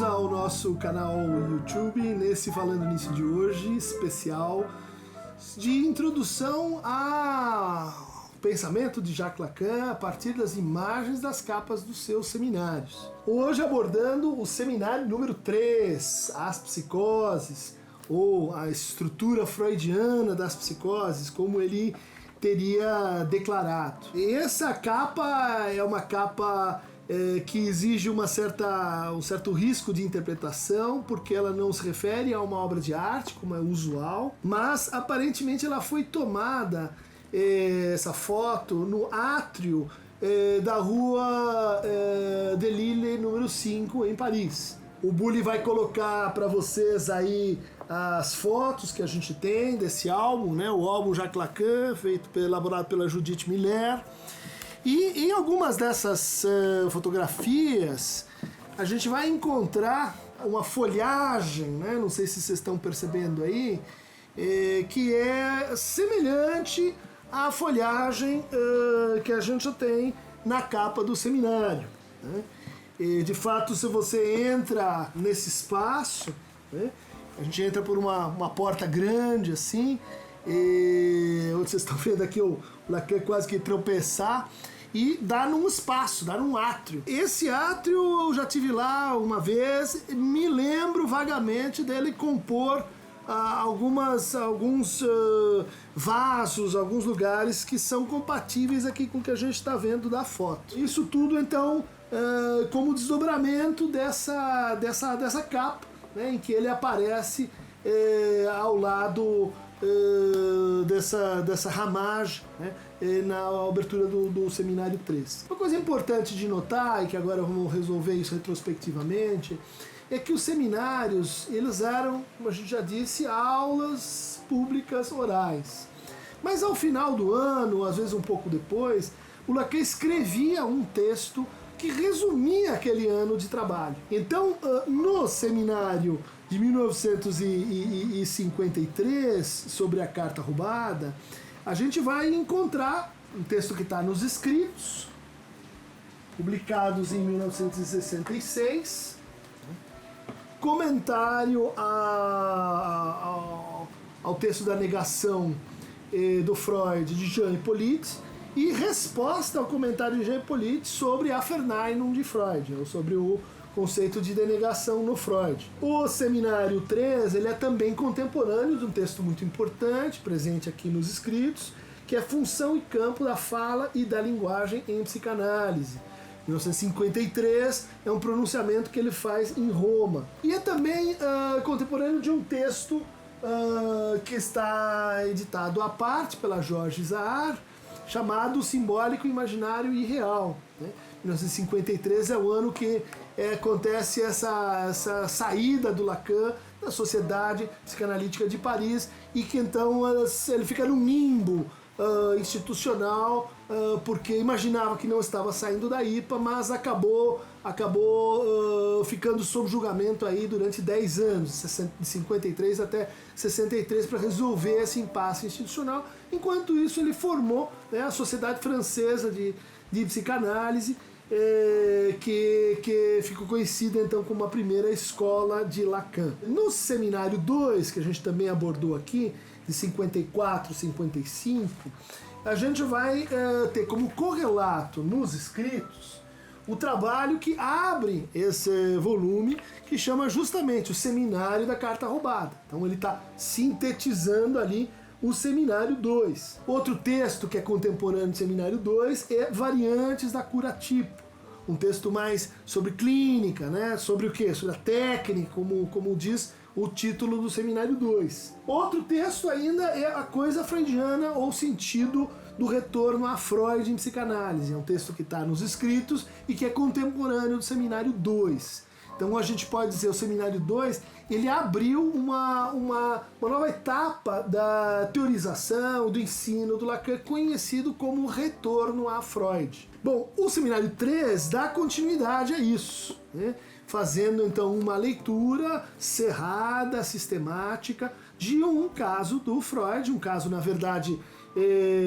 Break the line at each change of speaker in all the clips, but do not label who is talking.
Bem-vindos ao nosso canal YouTube, nesse Falando Nisso de hoje, especial de introdução ao pensamento de Jacques Lacan a partir das imagens das capas dos seus seminários. Hoje abordando o seminário número 3, as psicoses, ou a estrutura freudiana das psicoses, como ele teria declarado. E essa capa é uma capa que exige um certo risco de interpretação, porque ela não se refere a uma obra de arte, como é usual, mas aparentemente ela foi tomada, essa foto, no átrio da rua de Lille, número 5, em Paris. O Bully vai colocar para vocês aí as fotos que a gente tem desse álbum, né? O álbum Jacques Lacan, elaborado pela Judith Miller. E em algumas dessas fotografias a gente vai encontrar uma folhagem, né? Não sei se vocês estão percebendo aí, que é semelhante à folhagem que a gente tem na capa do seminário, né? E, de fato, se você entra nesse espaço, né? A gente entra por uma porta grande assim, onde vocês estão vendo aqui o Lacan quase que tropeçar, e dá num espaço, dá num átrio. Esse átrio eu já tive lá uma vez, me lembro vagamente dele compor alguns vasos, alguns lugares que são compatíveis aqui com o que a gente está vendo da foto. Isso tudo então como desdobramento dessa capa, né, em que ele aparece ao lado dessa ramagem, né, na abertura do Seminário 3. Uma coisa importante de notar, e que agora vamos resolver isso retrospectivamente, é que os seminários, eles eram, como a gente já disse, aulas públicas orais. Mas ao final do ano, às vezes um pouco depois, o Lacan escrevia um texto que resumia aquele ano de trabalho. Então, no seminário de 1953, sobre a Carta Roubada, a gente vai encontrar um texto que está nos escritos, publicados em 1966, comentário ao texto da negação do Freud, de Jean Hippolyte, e resposta ao comentário de Jean Hippolyte sobre a Verneinung de Freud, ou sobre o conceito de denegação no Freud. O Seminário 3, ele é também contemporâneo de um texto muito importante, presente aqui nos escritos, que é Função e Campo da Fala e da Linguagem em Psicanálise. 1953 é um pronunciamento que ele faz em Roma. E é também contemporâneo de um texto que está editado à parte pela Jorge Isaac, chamado Simbólico, Imaginário e Real, né? 1953 é o ano que acontece essa saída do Lacan da Sociedade Psicanalítica de Paris, e que então ele fica num limbo institucional, porque imaginava que não estava saindo da IPA, mas acabou ficando sob julgamento aí durante 10 anos, de 53 até 63, para resolver esse impasse institucional. Enquanto isso, ele formou, né, a Sociedade Francesa de Psicanálise, que ficou conhecida então como a primeira escola de Lacan. No Seminário 2, que a gente também abordou aqui, de 54, 55, a gente vai ter como correlato nos escritos o trabalho que abre esse volume, que chama justamente o Seminário da Carta Roubada. Então ele está sintetizando ali o Seminário 2. Outro texto que é contemporâneo do Seminário 2 é Variantes da Cura Tipo, um texto mais sobre clínica, né? Sobre o quê? Sobre a técnica, como diz o título do Seminário 2. Outro texto ainda é A Coisa Freudiana ou Sentido do Retorno a Freud em Psicanálise. É um texto que está nos escritos e que é contemporâneo do Seminário 2. Então a gente pode dizer, o Seminário 2, ele abriu uma nova etapa da teorização, do ensino do Lacan, conhecido como Retorno a Freud. Bom, o Seminário 3 dá continuidade a isso, né? Fazendo então uma leitura cerrada, sistemática, de um caso do Freud, um caso, na verdade,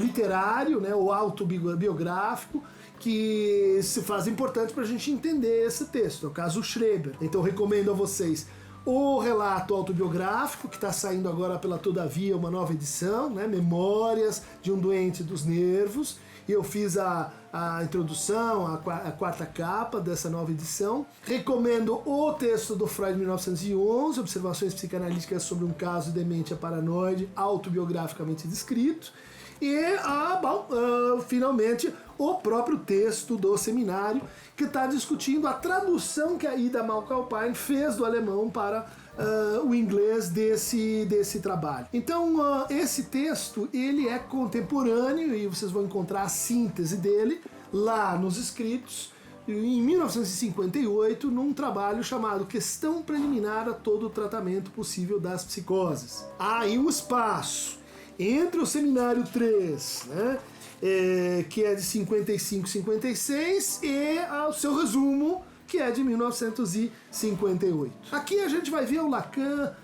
literário, né, ou autobiográfico, que se faz importante para a gente entender esse texto, no caso o Schreber. Então recomendo a vocês o relato autobiográfico, que está saindo agora pela Todavia, uma nova edição, né, Memórias de um Doente dos Nervos, e eu fiz a introdução, a quarta capa dessa nova edição. Recomendo o texto do Freud de 1911, Observações Psicanalíticas sobre um caso de demência paranoide, autobiograficamente descrito. E, finalmente, o próprio texto do seminário, que está discutindo a tradução que a Ida Malkalpain fez do alemão para o inglês desse trabalho. Então, esse texto, ele é contemporâneo, e vocês vão encontrar a síntese dele lá nos escritos, em 1958, num trabalho chamado Questão Preliminar a todo o Tratamento Possível das Psicoses. Há aí um espaço entre o Seminário 3, né, que é de 55-56, e o seu resumo, que é de 1958. Aqui a gente vai ver o Lacan,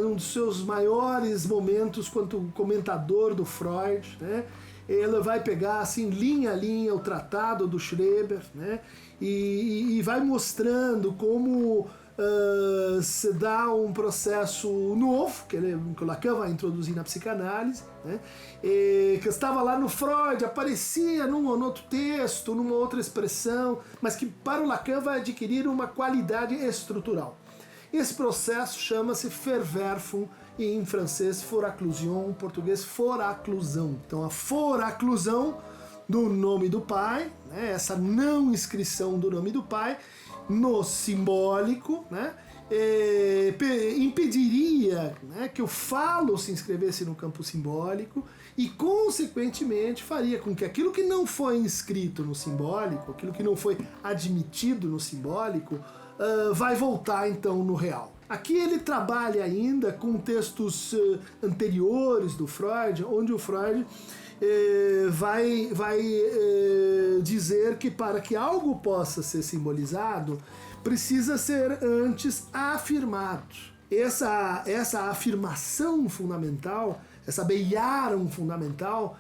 um dos seus maiores momentos quanto comentador do Freud, né? Ele vai pegar assim, linha a linha, o tratado do Schreber, né? E vai mostrando como se dá um processo novo, que o Lacan vai introduzir na psicanálise, né? Que estava lá no Freud, aparecia num ou outro texto, numa outra expressão, mas que para o Lacan vai adquirir uma qualidade estrutural. Esse processo chama-se Verwerfung, e em francês foraclusion, em português foraclusão. Então a foraclusão do nome do pai, né, essa não inscrição do nome do pai no simbólico, né, impediria, né, que o falo se inscrevesse no campo simbólico e, consequentemente, faria com que aquilo que não foi inscrito no simbólico, aquilo que não foi admitido no simbólico, vai voltar então no real. Aqui ele trabalha ainda com textos anteriores do Freud, onde o Freud vai dizer que para que algo possa ser simbolizado, precisa ser antes afirmado. Essa afirmação fundamental, essa beiaram fundamental,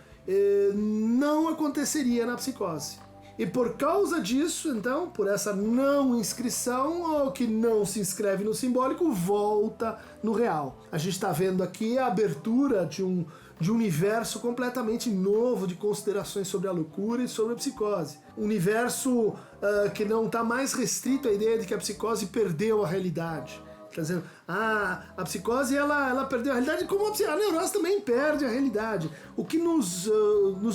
não aconteceria na psicose. E por causa disso, então, por essa não inscrição, o que não se inscreve no simbólico volta no real. A gente está vendo aqui a abertura de um universo completamente novo de considerações sobre a loucura e sobre a psicose. Um universo que não está mais restrito à ideia de que a psicose perdeu a realidade. Está dizendo, a psicose ela perdeu a realidade, como a neurose também perde a realidade. O que nos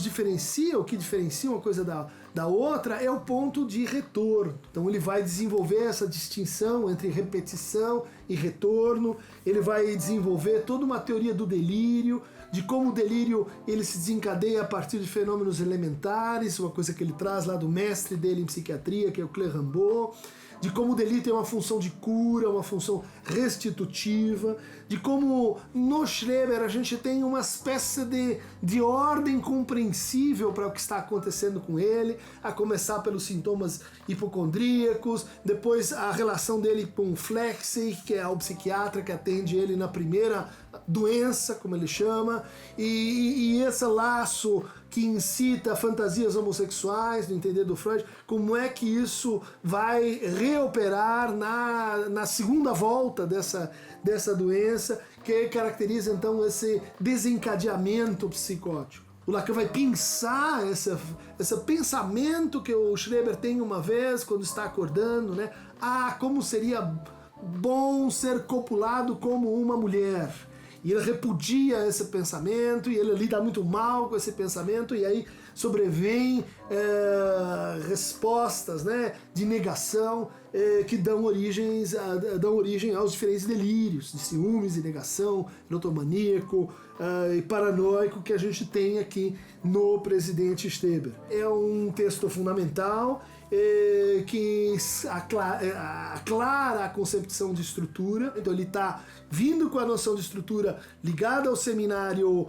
diferencia, o que diferencia uma coisa da outra é o ponto de retorno. Então ele vai desenvolver essa distinção entre repetição e retorno, ele vai desenvolver toda uma teoria do delírio, de como o delírio ele se desencadeia a partir de fenômenos elementares, uma coisa que ele traz lá do mestre dele em psiquiatria, que é o Claire Rambaud, de como o delírio tem uma função de cura, uma função restitutiva, de como no Schreber a gente tem uma espécie de ordem compreensível para o que está acontecendo com ele, a começar pelos sintomas hipocondríacos, depois a relação dele com o Flechsig, que é o psiquiatra que atende ele na primeira doença, como ele chama, e esse laço que incita fantasias homossexuais, no entender do Freud, como é que isso vai reoperar na segunda volta dessa doença, que caracteriza então esse desencadeamento psicótico. O Lacan vai pensar esse pensamento que o Schreber tem uma vez, quando está acordando, né? Como seria bom ser copulado como uma mulher. E ele repudia esse pensamento, e ele lida muito mal com esse pensamento, e aí sobrevêm respostas, né, de negação que dão origem aos diferentes delírios, de ciúmes e negação, notomaníaco e paranoico que a gente tem aqui no Presidente Schreber. É um texto fundamental que aclara a concepção de estrutura. Então ele está vindo com a noção de estrutura ligada ao seminário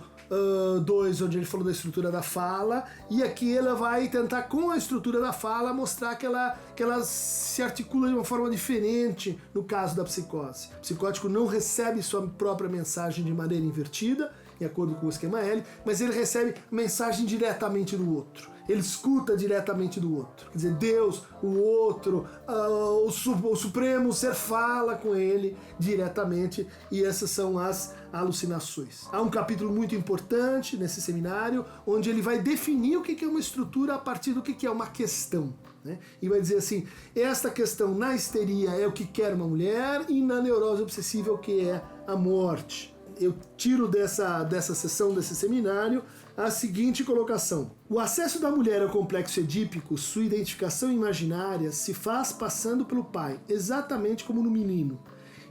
2, onde ele falou da estrutura da fala, e aqui ela vai tentar, com a estrutura da fala, mostrar que ela se articula de uma forma diferente no caso da psicose. O psicótico não recebe sua própria mensagem de maneira invertida, em acordo com o esquema L, mas ele recebe mensagem diretamente do outro. Ele escuta diretamente do outro. Quer dizer, Deus, o outro, o Supremo Ser fala com ele diretamente, e essas são as alucinações. Há um capítulo muito importante nesse seminário, onde ele vai definir o que é uma estrutura a partir do que é uma questão. Né? E vai dizer assim, esta questão na histeria é o que quer uma mulher, e na neurose obsessiva é o que é a morte. Eu tiro dessa sessão, desse seminário, a seguinte colocação. O acesso da mulher ao complexo edípico, sua identificação imaginária, se faz passando pelo pai, exatamente como no menino,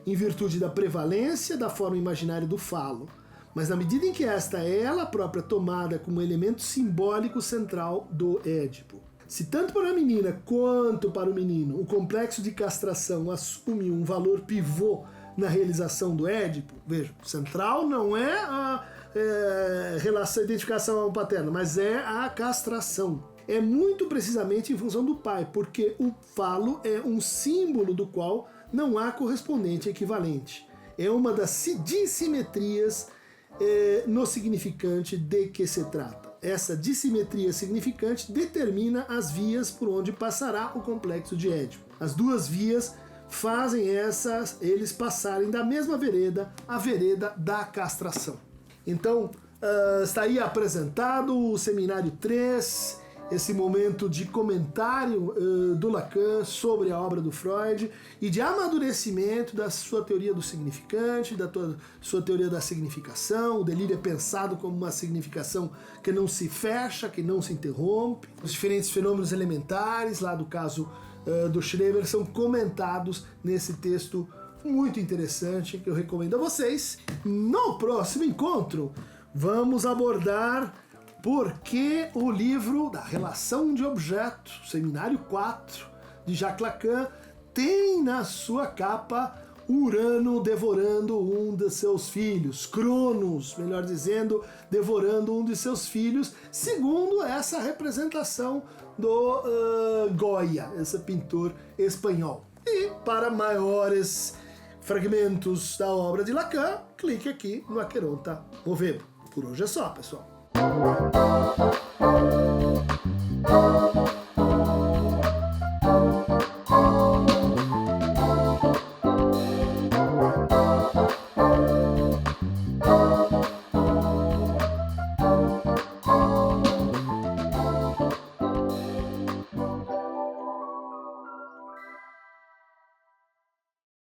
em virtude da prevalência da forma imaginária do falo, mas na medida em que esta é ela própria tomada como elemento simbólico central do Édipo. Se tanto para a menina quanto para o menino o complexo de castração assume um valor pivô na realização do Édipo, veja, central não é a relação, identificação paterna, mas é a castração. É muito precisamente em função do pai, porque o falo é um símbolo do qual não há correspondente equivalente. É uma das dissimetrias no significante de que se trata. Essa dissimetria significante determina as vias por onde passará o complexo de Édipo. As duas vias fazem eles passarem da mesma vereda, a vereda da castração. Então, está aí apresentado o Seminário 3, esse momento de comentário do Lacan sobre a obra do Freud e de amadurecimento da sua teoria do significante, da sua teoria da significação. O delírio é pensado como uma significação que não se fecha, que não se interrompe. Os diferentes fenômenos elementares, lá do caso do Schreber, são comentados nesse texto muito interessante que eu recomendo a vocês. No próximo encontro, vamos abordar por que o livro da relação de objeto, Seminário 4, de Jacques Lacan, tem na sua capa Urano devorando um de seus filhos, Cronos, melhor dizendo, devorando um de seus filhos, segundo essa representação do Goya, esse pintor espanhol. E para maiores fragmentos da obra de Lacan, clique aqui no Aqueronta Movebo. Por hoje é só, pessoal.